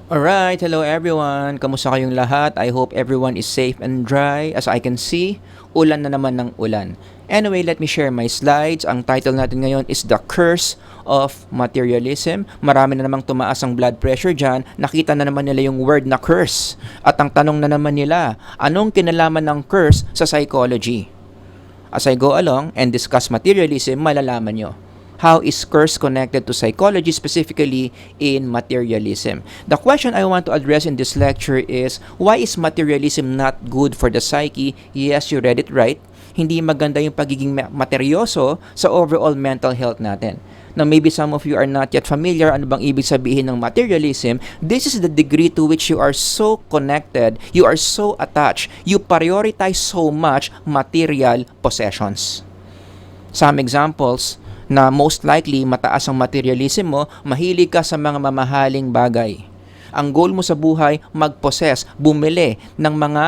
Alright, hello everyone. Kamusta kayong lahat? I hope everyone is safe and dry. As I can see, ulan na naman ng ulan. Anyway, let me share my slides. Ang title natin ngayon is The Curse of Materialism. Marami na namang tumaas ang blood pressure dyan. Nakita na naman nila yung word na curse. At ang tanong na naman nila, anong kinalaman ng curse sa psychology? As I go along and discuss materialism, malalaman nyo. How is curse connected to psychology, specifically in materialism? The question I want to address in this lecture is, why is materialism not good for the psyche? Yes, you read it right. Hindi maganda yung pagiging materyoso sa overall mental health natin. Now, maybe some of you are not yet familiar ano bang ibig sabihin ng materialism. This is the degree to which you are so connected, you are so attached, you prioritize so much material possessions. Some examples na most likely mataas ang materialism mo, mahilig ka sa mga mamahaling bagay. Ang goal mo sa buhay, mag-possess, bumili ng mga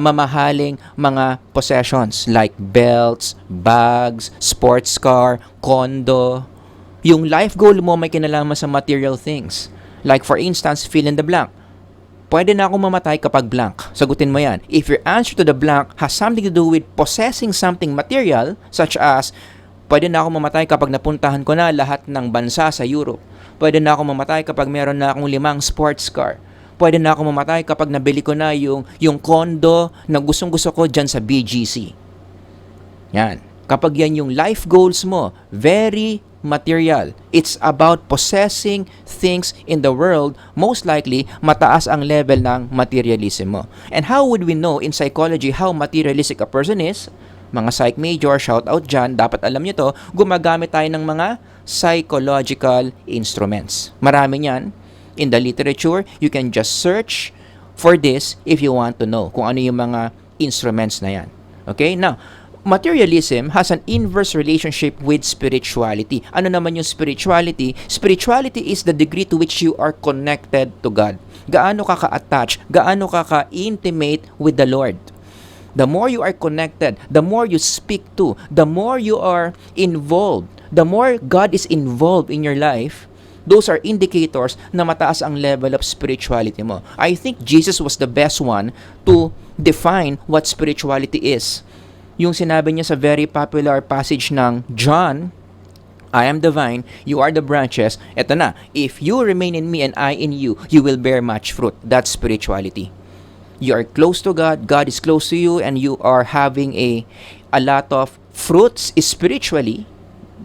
mamahaling mga possessions like belts, bags, sports car, condo. Yung life goal mo may kinalaman sa material things. Like for instance, fill in the blank. Pwede na akong mamatay kapag blank. Sagutin mo yan. If your answer to the blank has something to do with possessing something material, such as pwede na ako mamatay kapag napuntahan ko na lahat ng bansa sa Europe. Pwede na ako mamatay kapag meron na akong 5 sports car. Pwede na ako mamatay kapag nabili ko na yung condo na gustong-gusto ko dyan sa BGC. Yan. Kapag yan yung life goals mo, very material. It's about possessing things in the world. Most likely, mataas ang level ng materialism mo. And how would we know in psychology how materialistic a person is? Mga psych major, shout out dyan, dapat alam nyo to, gumagamit tayo ng mga psychological instruments. Marami niyan. In the literature, you can just search for this if you want to know kung ano yung mga instruments na yan. Okay? Now, materialism has an inverse relationship with spirituality. Ano naman yung spirituality? Spirituality is the degree to which you are connected to God. Gaano ka ka-attach, gaano ka ka-intimate with the Lord. The more you are connected, the more you speak to, the more you are involved, the more God is involved in your life, those are indicators na mataas ang level of spirituality mo. I think Jesus was the best one to define what spirituality is. Yung sinabi niya sa very popular passage ng John, I am the vine, you are the branches. Eto na, if you remain in me and I in you, you will bear much fruit. That's spirituality. You are close to God, God is close to you, and you are having a lot of fruits spiritually.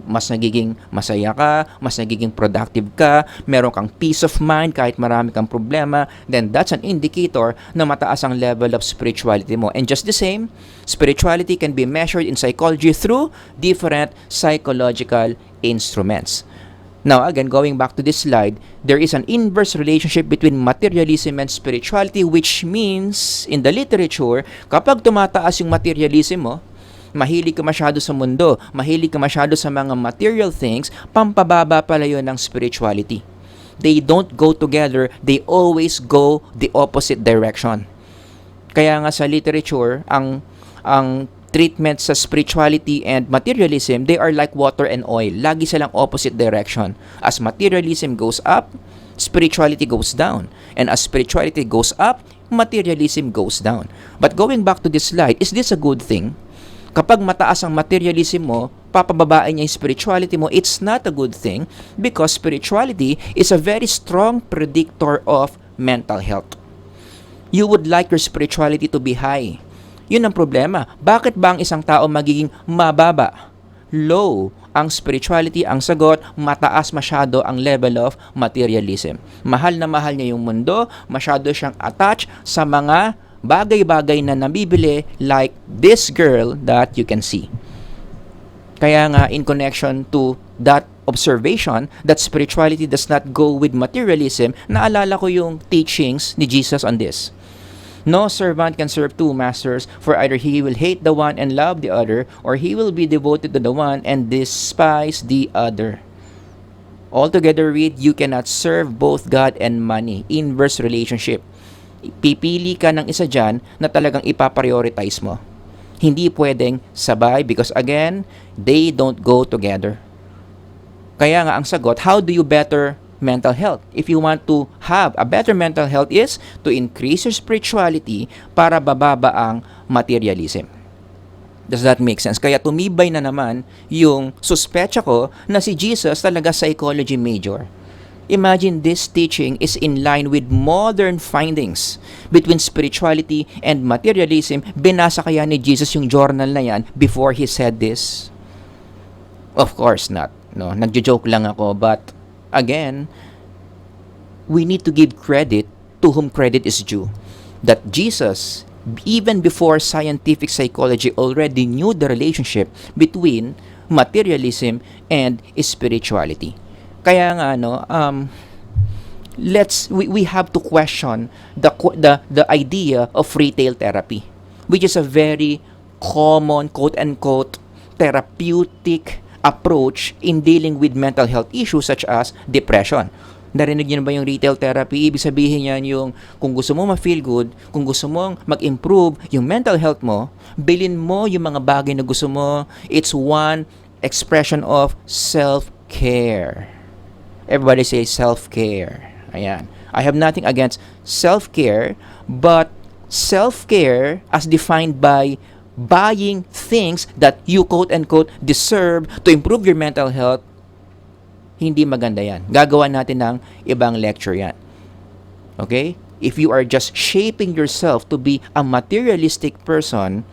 Mas nagiging masaya ka, mas nagiging productive ka, meron kang peace of mind kahit marami kang problema, then that's an indicator na mataas ang level of spirituality mo. And just the same, spirituality can be measured in psychology through different psychological instruments. Now, again, going back to this slide, there is an inverse relationship between materialism and spirituality, which means, in the literature, kapag tumataas yung materialism mo, mahilig ka masyado sa mundo, mahilig ka masyado sa mga material things, pampababa pala yun ng spirituality. They don't go together, they always go the opposite direction. Kaya nga sa literature, ang treatment sa spirituality and materialism, they are like water and oil. Lagi silang opposite direction. As materialism goes up, spirituality goes down. And as spirituality goes up, materialism goes down. But going back to this slide, is this a good thing? Kapag mataas ang materialism mo, papababain niya yung spirituality mo, it's not a good thing because spirituality is a very strong predictor of mental health. You would like your spirituality to be high. Yun ang problema. Bakit ba ang isang tao magiging mababa? Low ang spirituality, ang sagot, mataas masyado ang level of materialism. Mahal na mahal niya yung mundo, masyado siyang attached sa mga bagay-bagay na nabibili like this girl that you can see. Kaya nga, in connection to that observation that spirituality does not go with materialism, naalala ko yung teachings ni Jesus on this. No servant can serve two masters, for either he will hate the one and love the other, or he will be devoted to the one and despise the other. Altogether read, you cannot serve both God and money. Inverse relationship. Pipili ka ng isa dyan na talagang ipaprioritize mo. Hindi pwedeng sabay because again, they don't go together. Kaya nga ang sagot, how do you better mental health. If you want to have a better mental health is to increase your spirituality para bababa ang materialism. Does that make sense? Kaya tumibay na naman yung suspecha ko na si Jesus talaga psychology major. Imagine this teaching is in line with modern findings between spirituality and materialism. Binasa kaya ni Jesus yung journal na yan before he said this? Of course not. No, nagjo-joke lang ako. But again, we need to give credit to whom credit is due. That Jesus, even before scientific psychology, already knew the relationship between materialism and spirituality. Kaya nga we have to question the idea of retail therapy, which is a very common quote unquote therapeutic approach in dealing with mental health issues such as depression. Narinig niyo na ba yung retail therapy? Ibig sabihin yan yung kung gusto mo ma-feel good, kung gusto mong mag-improve yung mental health mo, bilhin mo yung mga bagay na gusto mo. It's one expression of self-care. Everybody say self-care. Ayan. I have nothing against self-care, but self-care as defined by buying things that you quote-unquote deserve to improve your mental health, hindi maganda yan. Gagawa natin ng ibang lecture yan. Okay? If you are just shaping yourself to be a materialistic person,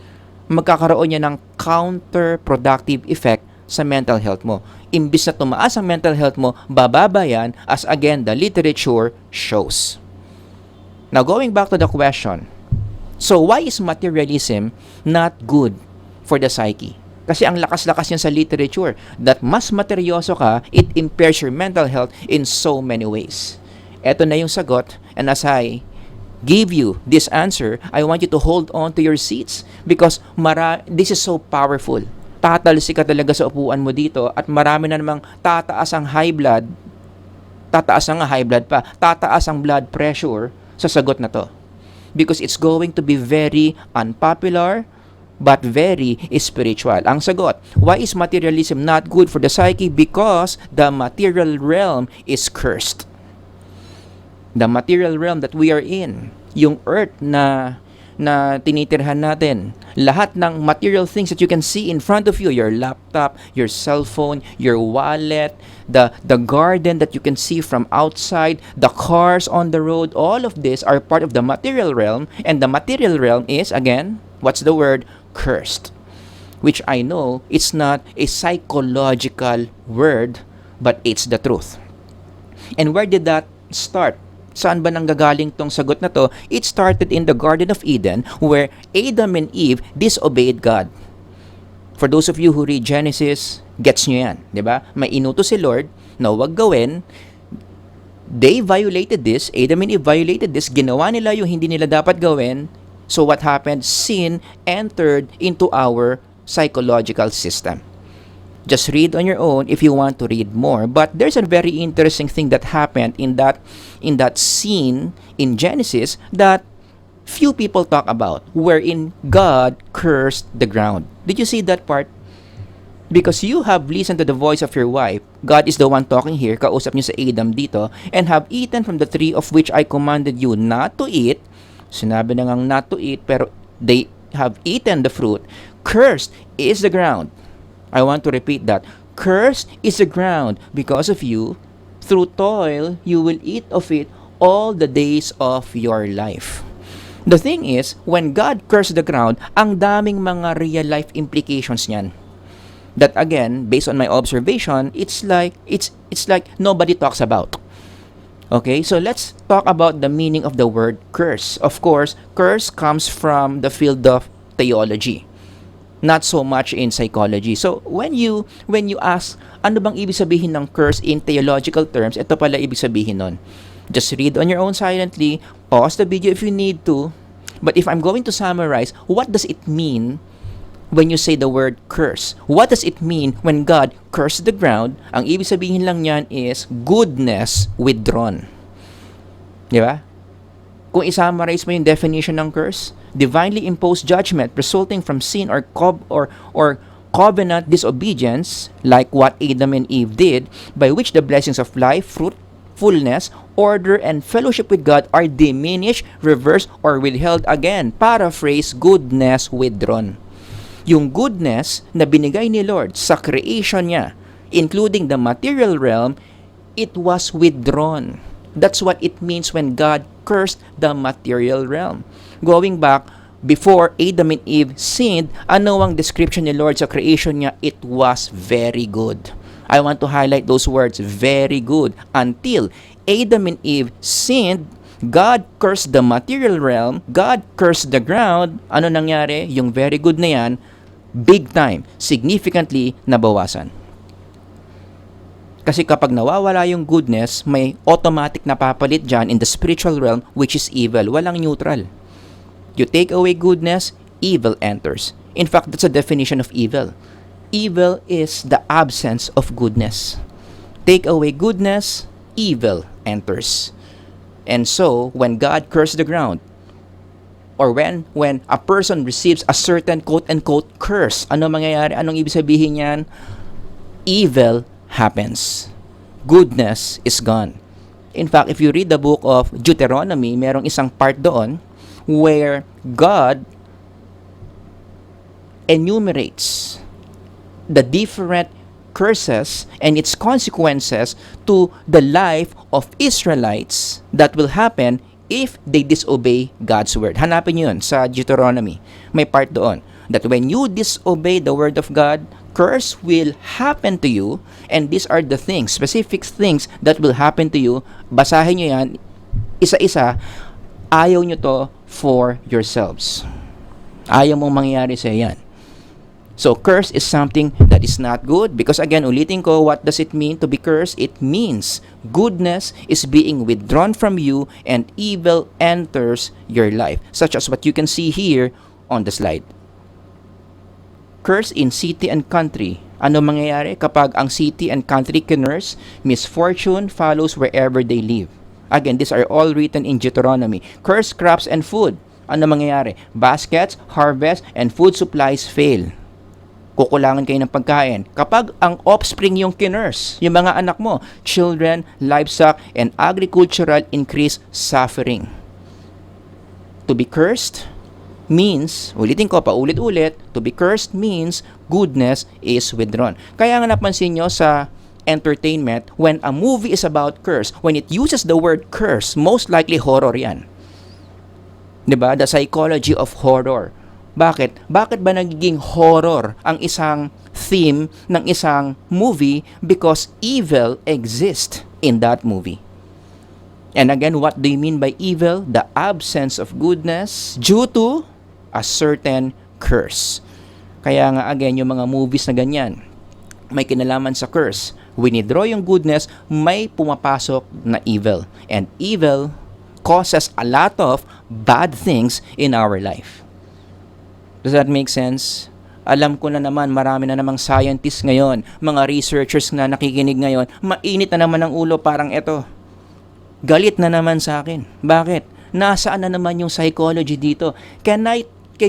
magkakaroon yan ng counterproductive effect sa mental health mo. Imbis na tumaas ang mental health mo, bababa yan as again the literature shows. Now going back to the question, so why is materialism not good for the psyche? Kasi ang lakas-lakas yan sa literature that mas materyoso ka, it impairs your mental health in so many ways. Eto na yung sagot, and as I give you this answer, I want you to hold on to your seats because this is so powerful. Tatalsi ka talaga sa upuan mo dito at marami na namang tataas ang high blood, tataas ang high blood pa, tataas ang blood pressure sa sagot na to. Because it's going to be very unpopular but very spiritual. Ang sagot, why is materialism not good for the psyche? Because the material realm is cursed. The material realm that we are in, yung earth na tinitirhan natin, lahat ng material things that you can see in front of you, your laptop, your cell phone, your wallet, the garden that you can see from outside, the cars on the road, all of this are part of the material realm, and the material realm is, again, what's the word? Cursed. Which I know it's not a psychological word, but it's the truth. And where did that start? Saan ba nanggagaling tong sagot na to? It started in the Garden of Eden where Adam and Eve disobeyed God. For those of you who read Genesis, gets nyo yan, di ba? May inutos si Lord na huwag gawin. They violated this. Adam and Eve violated this. Ginawa nila yung hindi nila dapat gawin. So what happened? Sin entered into our psychological system. Just read on your own if you want to read more. But there's a very interesting thing that happened in that scene in Genesis that few people talk about, wherein God cursed the ground. Did you see that part? Because you have listened to the voice of your wife, God is the one talking here, kausap niyo sa Adam dito, and have eaten from the tree of which I commanded you not to eat. Sinabi na ngang not to eat, pero they have eaten the fruit. Cursed is the ground. I want to repeat that. Cursed is the ground because of you. Through toil, you will eat of it all the days of your life. The thing is, when God cursed the ground, ang daming mga real life implications niyan. That again, based on my observation, it's like nobody talks about. Okay, so let's talk about the meaning of the word curse. Of course, curse comes from the field of theology, not so much in psychology. So when you ask, ano bang ibig sabihin ng curse in theological terms, ito pala ibig sabihin nun. Just read on your own silently, pause the video if you need to. But if I'm going to summarize, what does it mean when you say the word curse? What does it mean when God cursed the ground? Ang ibig sabihin lang niyan is goodness withdrawn. Di ba? Kung i-summarize mo yung definition ng curse, divinely imposed judgment resulting from sin or covenant disobedience, like what Adam and Eve did, by which the blessings of life, fruit, fullness, order, and fellowship with God are diminished, reversed, or withheld again. Paraphrase, goodness withdrawn. Yung goodness na binigay ni Lord sa creation niya, including the material realm, it was withdrawn. That's what it means when God cursed the material realm. Going back, before Adam and Eve sinned, ano ang description ni Lord sa creation niya? It was very good. I want to highlight those words, very good. Until Adam and Eve sinned, God cursed the material realm, God cursed the ground. Ano nangyari? Yung very good na yan, big time, significantly nabawasan. Kasi kapag nawawala yung goodness, may automatic na papalit dyan in the spiritual realm, which is evil. Walang neutral. You take away goodness, evil enters. In fact, that's a definition of evil. Evil is the absence of goodness. Take away goodness, evil enters. And so, when God cursed the ground, or when a person receives a certain quote-unquote curse, ano mangyayari? Anong ibig sabihin yan? Evil happens. Goodness is gone. In fact, if you read the book of Deuteronomy, merong isang part doon where God enumerates the different curses and its consequences to the life of Israelites that will happen if they disobey God's word. Hanapin nyo yun sa Deuteronomy. May part doon that when you disobey the word of God, curse will happen to you, and these are the things, specific things that will happen to you. Basahin nyo yan isa-isa. Ayaw nyo to for yourselves. Ayaw mong mangyayari sa yan. So, curse is something that is not good. Because again, ulitin ko, what does it mean to be cursed? It means goodness is being withdrawn from you and evil enters your life. Such as what you can see here on the slide. Curse in city and country. Ano mangyayari kapag ang city and country kinurse? Misfortune follows wherever they live. Again, these are all written in Deuteronomy. Curse crops and food. Ano mangyayari? Baskets, harvest, and food supplies fail. Kukulangan kayo ng pagkain. Kapag ang offspring yung kinurse, yung mga anak mo, children, livestock, and agricultural increase suffering. To be cursed means, ulitin ko pa ulit-ulit, to be cursed means goodness is withdrawn. Kaya nga napansin nyo sa entertainment, when a movie is about curse, when it uses the word curse, most likely horror yan. Diba? The psychology of horror. Bakit? Bakit ba nagiging horror ang isang theme ng isang movie? Because evil exists in that movie. And again, what do you mean by evil? The absence of goodness due to a certain curse. Kaya nga again, yung mga movies na ganyan, may kinalaman sa curse. Winidraw yung goodness, may pumapasok na evil. And evil causes a lot of bad things in our life. Does that make sense? Alam ko na naman, marami na namang scientists ngayon, mga researchers na nakikinig ngayon, mainit na naman ang ulo, parang eto. Galit na naman sa akin. Bakit? Nasaan na naman yung psychology dito? Can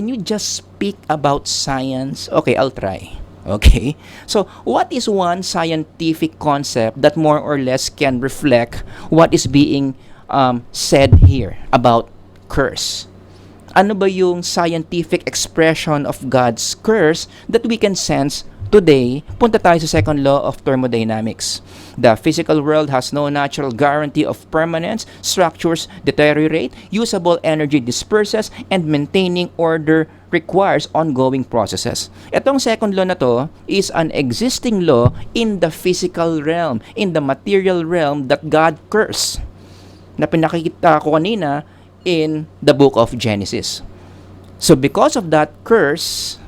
you just speak about science? Okay, I'll try. Okay? So, what is one scientific concept that more or less can reflect what is being said here about curse? Ano ba yung scientific expression of God's curse that we can sense today? Punta tayo sa second law of thermodynamics. The physical world has no natural guarantee of permanence. Structures deteriorate, usable energy disperses, and maintaining order requires ongoing processes. Itong second law na to is an existing law in the physical realm, in the material realm that God cursed, na pinakikita ko kanina in the book of Genesis. So because of that curse,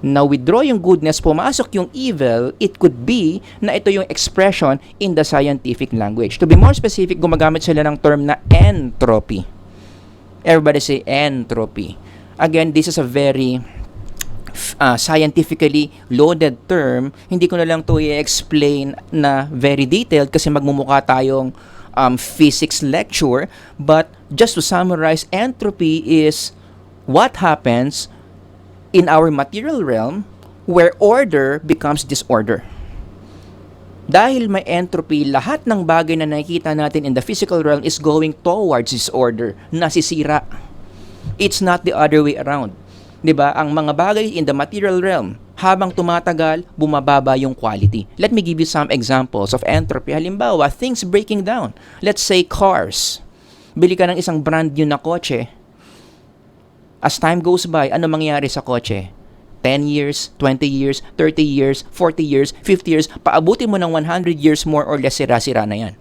na withdraw yung goodness, pumasok yung evil, it could be na ito yung expression in the scientific language. To be more specific, gumagamit sila ng term na entropy. Everybody say entropy. Again, this is a very scientifically loaded term. Hindi ko na lang to i-explain na very detailed kasi magmumukha tayong physics lecture, but just to summarize, entropy is what happens in our material realm where order becomes disorder. Dahil may entropy, lahat ng bagay na nakikita natin in the physical realm is going towards disorder, nasisira. It's not the other way around. 'Di ba? Ang mga bagay in the material realm, habang tumatagal, bumababa yung quality. Let me give you some examples of entropy. Halimbawa, things breaking down. Let's say cars. Bili ka ng isang brand new na kotse. As time goes by, ano mangyayari sa kotse? 10 years, 20 years, 30 years, 40 years, 50 years, paabutin mo ng 100 years more or less, sira-sira na yan.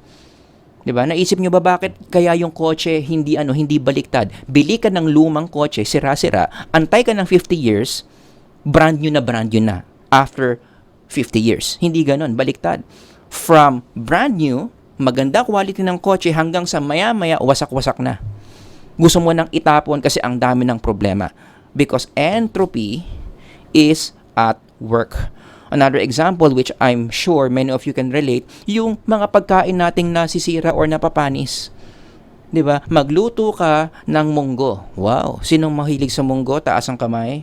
'Di ba? Naisip nyo ba bakit kaya yung kotse hindi baliktad? Bili ka ng lumang kotse, sira-sira, antay ka ng 50 years, brand new na after 50 years. Hindi ganon, baliktad. From brand new, maganda quality ng kotse hanggang sa maya-maya wasak-wasak na. Gusto mo nang itapon kasi ang dami ng problema. Because entropy is at work. Another example which I'm sure many of you can relate, yung mga pagkain nating nasisira or napapanis. 'Di ba? Magluto ka ng munggo. Wow, sinong mahilig sa munggo? Taas ang kamay.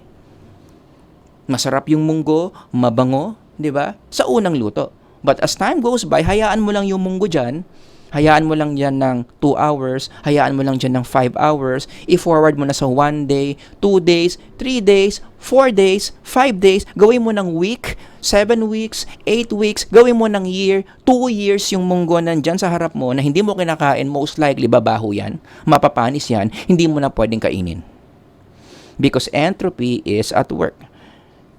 Masarap yung munggo, mabango, 'di ba? Sa unang luto. But as time goes by, hayaan mo lang yung munggo diyan. Hayaan mo lang yan ng 2 hours, hayaan mo lang dyan ng 5 hours, i-forward mo na sa 1 day, 2 days, 3 days, 4 days, 5 days, gawin mo ng week, 7 weeks, 8 weeks, gawin mo ng year, 2 years yung munggo nandyan sa harap mo na hindi mo kinakain, most likely babaho yan, mapapanis yan, hindi mo na pwedeng kainin. Because entropy is at work.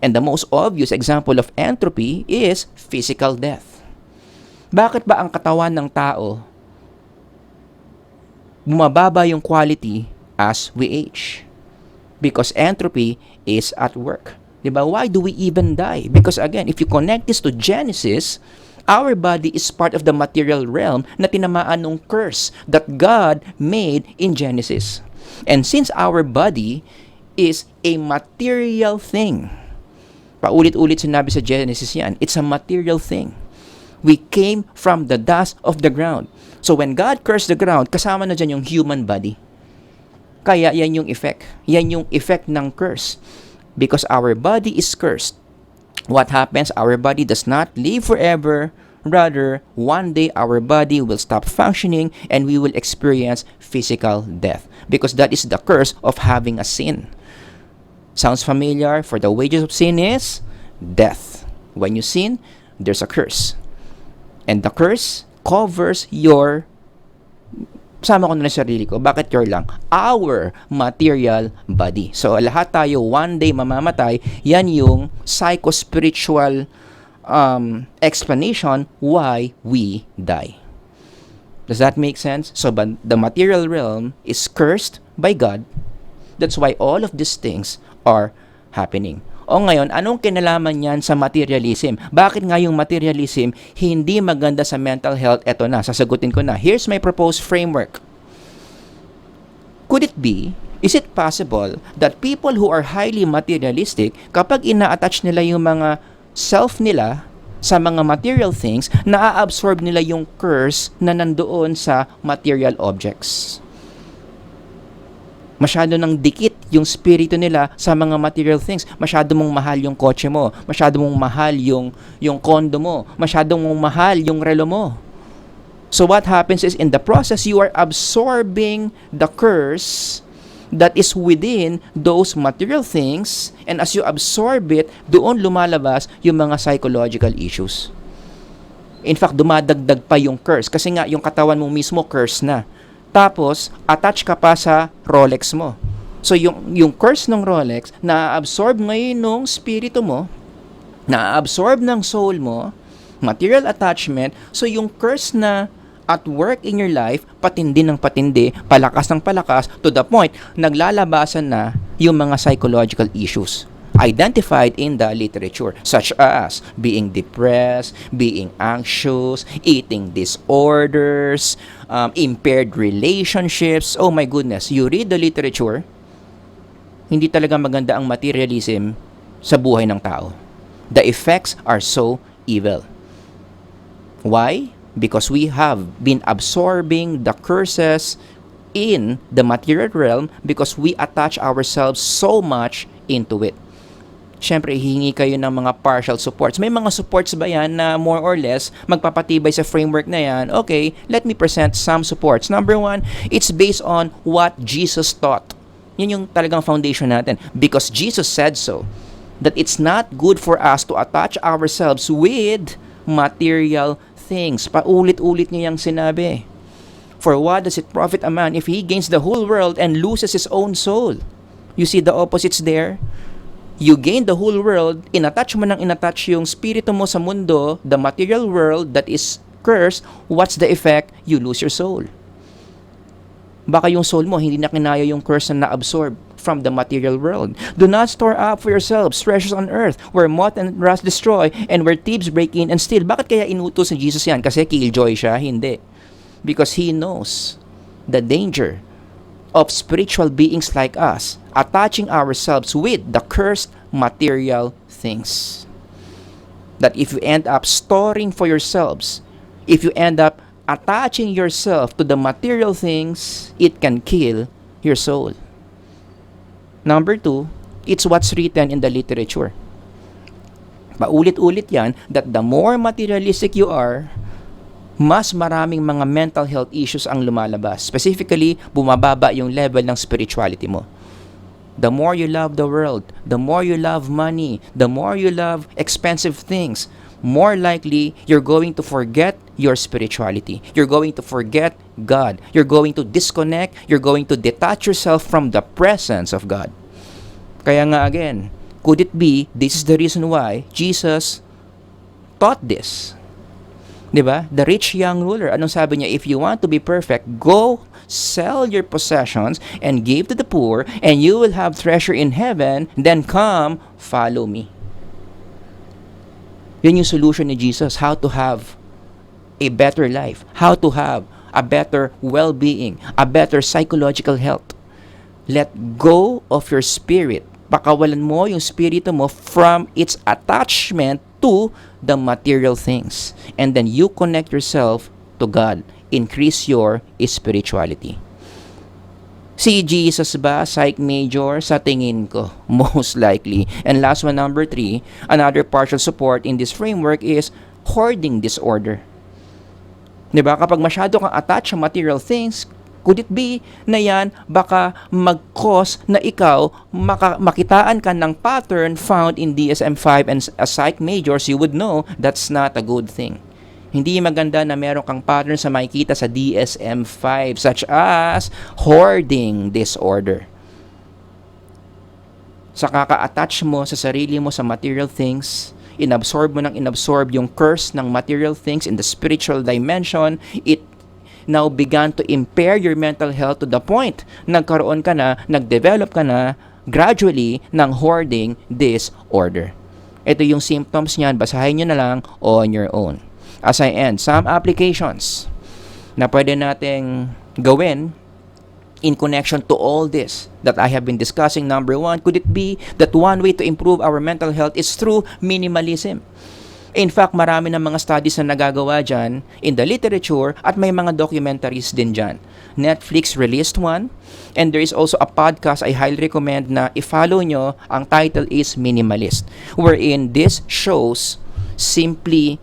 And the most obvious example of entropy is physical death. Bakit ba ang katawan ng tao bumababa yung quality as we age? Because entropy is at work. Diba? Why do we even die? Because again, if you connect this to Genesis, our body is part of the material realm na tinamaan ng curse that God made in Genesis. And since our body is a material thing, paulit-ulit sinabi sa Genesis yan, it's a material thing. We came from the dust of the ground. So when God cursed the ground, kasama na dyan yung human body. Kaya yan yung effect. Yan yung effect ng curse. Because our body is cursed. What happens? Our body does not live forever. Rather, one day our body will stop functioning and we will experience physical death. Because that is the curse of having a sin. Sounds familiar? For the wages of sin is death. When you sin, there's a curse. And the curse covers your, sama ko na lang sarili ko, bakit your lang? Our material body. So, lahat tayo one day mamamatay, yan yung psycho-spiritual explanation why we die. Does that make sense? So, the material realm is cursed by God. That's why all of these things are happening. O ngayon, anong kinalaman niyan sa materialism? Bakit nga yung materialism hindi maganda sa mental health? Eto na, sasagutin ko na. Here's my proposed framework. Could it be, is it possible that people who are highly materialistic, kapag ina-attach nila yung mga self nila sa mga material things, na-absorb nila yung curse na nandoon sa material objects? Masyado nang dikit yung spirito nila sa mga material things. Masyado mong mahal yung kotse mo. Masyado mong mahal yung condo mo. Masyado mong mahal yung relo mo. So what happens is in the process, you are absorbing the curse that is within those material things. And as you absorb it, doon lumalabas yung mga psychological issues. In fact, dumadagdag pa yung curse. Kasi nga, yung katawan mo mismo curse na. Tapos, attach ka pa sa Rolex mo. So, yung curse ng Rolex, na-absorb ngayon ng spirito mo, na-absorb ng soul mo, material attachment. So, yung curse na at work in your life, patindi ng patindi, palakas ng palakas, to the point, naglalabasan na yung mga psychological issues identified in the literature, such as being depressed, being anxious, eating disorders, impaired relationships. Oh my goodness, you read the literature, hindi talaga maganda ang materialism sa buhay ng tao. The effects are so evil. Why? Because we have been absorbing the curses in the material realm because we attach ourselves so much into it. syempre hihingi kayo ng mga partial supports. May mga supports ba yan na more or less magpapatibay sa framework na yan? Okay, let me present some supports. Number one, it's based on what Jesus taught. Yan yung talagang foundation natin. Because Jesus said so, that it's not good for us to attach ourselves with material things. Paulit-ulit niya yung sinabi. For what does it profit a man if he gains the whole world and loses his own soul? You see the opposites there? You gain the whole world, inattach mo nang inattach yung spirito mo sa mundo, the material world that is cursed, what's the effect? You lose your soul. Baka yung soul mo, hindi na kinaya yung curse na na-absorb from the material world. Do not store up for yourselves treasures on earth, where moth and rust destroy, and where thieves break in and steal. Bakit kaya inutos ni Jesus yan? Kasi killjoy siya? Hindi. Because He knows the danger of spiritual beings like us attaching ourselves with the cursed material things. That if you end up storing for yourselves, if you end up attaching yourself to the material things, it can kill your soul. Number two, it's what's written in the literature. Paulit-ulit yan, that the more materialistic you are, mas maraming mga mental health issues ang lumalabas. Specifically, bumababa yung level ng spirituality mo. The more you love the world, the more you love money, the more you love expensive things, more likely you're going to forget your spirituality. You're going to forget God. You're going to disconnect. You're going to detach yourself from the presence of God. Kaya nga again, could it be this is the reason why Jesus taught this? Diba? The rich young ruler, anong sabi niya? If you want to be perfect, go sell your possessions and give to the poor, and you will have treasure in heaven, then come, follow me. Yun yung solution ni Jesus, how to have a better life, how to have a better well-being, a better psychological health. Let go of your spirit. Pakawalan mo yung spirito mo from its attachment to the material things. And then you connect yourself to God. Increase your spirituality. Si Jesus ba, psych major? Sa tingin ko, most likely. And last one, number 3, another partial support in this framework is hoarding disorder. Diba? Kapag masyado kang attached sa material things, could it be na yan baka mag-cause na ikaw makitaan ka ng pattern found in DSM-5 and as psych majors, you would know that's not a good thing. Hindi maganda na meron kang pattern sa makikita sa DSM-5 such as hoarding disorder. Sa kaka-attach mo sa sarili mo sa material things, inabsorb mo ng inabsorb yung curse ng material things in the spiritual dimension, it now began to impair your mental health to the point nagkaroon ka na, nagdevelop ka na gradually ng hoarding disorder. Ito yung symptoms niyan, basahin nyo na lang on your own. As I end, some applications na pwede nating gawin in connection to all this that I have been discussing. Number 1, could it be that one way to improve our mental health is through minimalism? In fact, marami ng mga studies na nagagawa dyan in the literature at may mga documentaries din dyan. Netflix released one, and there is also a podcast I highly recommend na i-follow nyo. Ang title is Minimalist, wherein this shows simply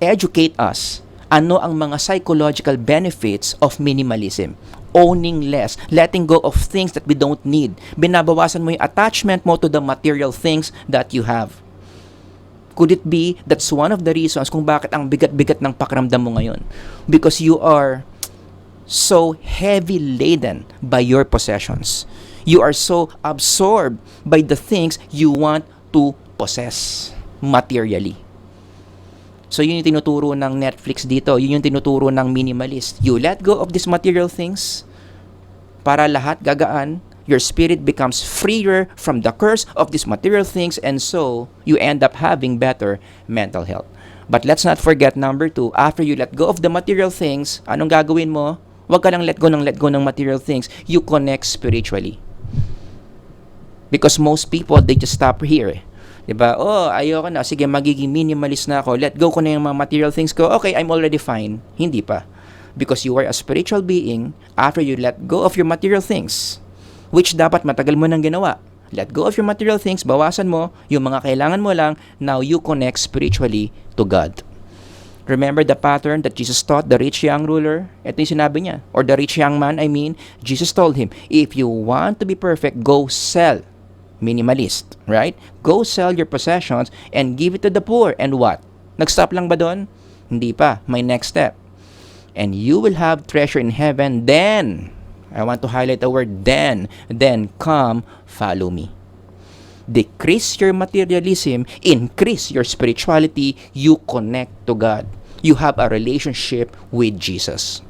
educate us ano ang mga psychological benefits of minimalism. Owning less, letting go of things that we don't need. Binabawasan mo yung attachment mo to the material things that you have. Could it be that's one of the reasons kung bakit ang bigat-bigat ng pakiramdam mo ngayon? Because you are so heavy laden by your possessions. You are so absorbed by the things you want to possess materially. So yun yung tinuturo ng Netflix dito. Yun yung tinuturo ng minimalist. You let go of these material things para lahat gagaan. Your spirit becomes freer from the curse of these material things, and so you end up having better mental health. But let's not forget number 2, after you let go of the material things, anong gagawin mo? Huwag ka lang let go ng material things. You connect spiritually. Because most people, they just stop here. Diba? Oh, ayoko na. Sige, magiging minimalist na ako. Let go ko na yung mga material things ko. Okay, I'm already fine. Hindi pa. Because you are a spiritual being, after you let go of your material things, which dapat matagal mo nang ginawa. Let go of your material things, bawasan mo yung mga kailangan mo lang, now you connect spiritually to God. Remember the pattern that Jesus taught the rich young ruler? Ito yung sinabi niya. Or the rich young man, Jesus told him, if you want to be perfect, go sell. Minimalist, right? Go sell your possessions and give it to the poor. And what? Nag-stop lang ba doon? Hindi pa. May next step. And you will have treasure in heaven. Then, I want to highlight the word then come, follow me. Decrease your materialism, increase your spirituality, you connect to God. You have a relationship with Jesus.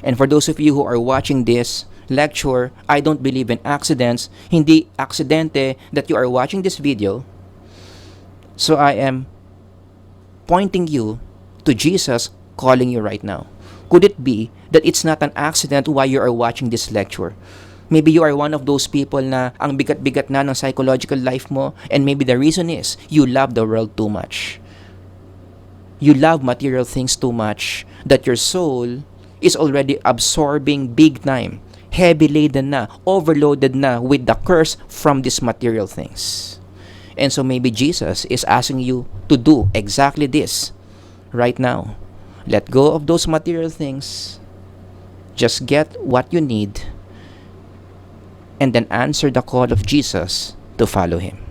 And for those of you who are watching this lecture, I don't believe in accidents. Hindi aksidente that you are watching this video. So I am pointing you to Jesus calling you right now. Could it be that it's not an accident why you are watching this lecture? Maybe you are one of those people na ang bigat-bigat na ng psychological life mo, and maybe the reason is you love the world too much. You love material things too much that your soul is already absorbing big time, heavy laden na, overloaded na with the curse from these material things. And so maybe Jesus is asking you to do exactly this right now. Let go of those material things. Just get what you need and then answer the call of Jesus to follow Him.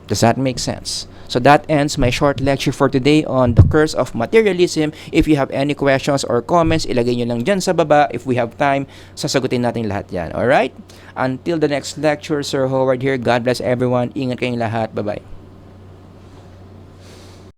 Does that make sense? So that ends my short lecture for today on the curse of materialism. If you have any questions or comments, ilagay nyo lang dyan sa baba. If we have time, sasagutin natin lahat yan. Alright? Until the next lecture, Sir Howard here. God bless everyone. Ingat kayong lahat. Bye-bye.